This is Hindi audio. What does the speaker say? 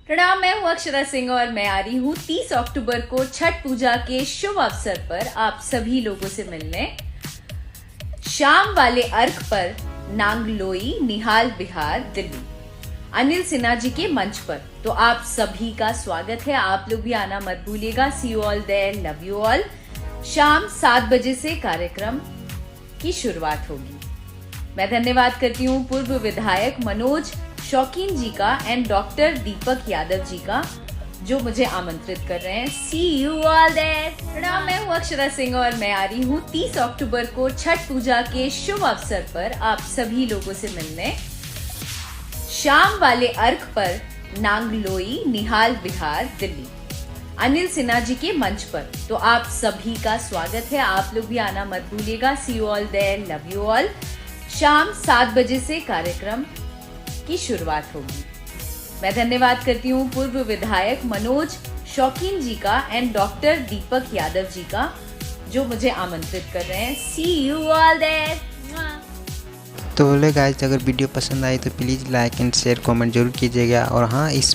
प्रणाम, मैं हूँ अक्षरा सिंह और मैं आ रही हूँ 30 अक्टूबर को छठ पूजा के शुभ अवसर पर आप सभी लोगों से मिलने। शाम वाले अर्घ पर नांगलोई, निहाल बिहार, दिल्ली, अनिल सिन्हा जी के मंच पर। तो आप सभी का स्वागत है, आप लोग भी आना मत भूलिएगा। See you all there, love you all. शाम 7 बजे से कार्यक्रम की शुरुआत होगी। मैं धन्यवाद करती हूँ पूर्व विधायक मनोज शौकीन जी का एंड डॉक्टर दीपक यादव जी का, जो मुझे आमंत्रित कर रहे हैं। सी यू ऑल देयर। प्रणाम, मैं हूँ अक्षरा सिंह और मैं आ रही हूँ 30 अक्टूबर को छठ पूजा के शुभ अवसर पर आप सभी लोगों से मिलने। शाम वाले अर्घ पर नांगलोई, निहाल बिहार, दिल्ली, अनिल सिन्हा जी के मंच पर। तो आप सभी का स्वागत है, आप लोग भी आना मत भूलिएगा। See you all there, love you all. शाम 7 बजे से कार्यक्रम की शुरुआत होगी। मैं धन्यवाद करती हूँ पूर्व विधायक मनोज शौकीन जी का एंड डॉक्टर दीपक यादव जी का, जो मुझे आमंत्रित कर रहे हैं। सी यू ऑल देयर। तो बोले गाइस, अगर वीडियो पसंद आई तो please like and share comment जरूर कीजिएगा। और हाँ, इस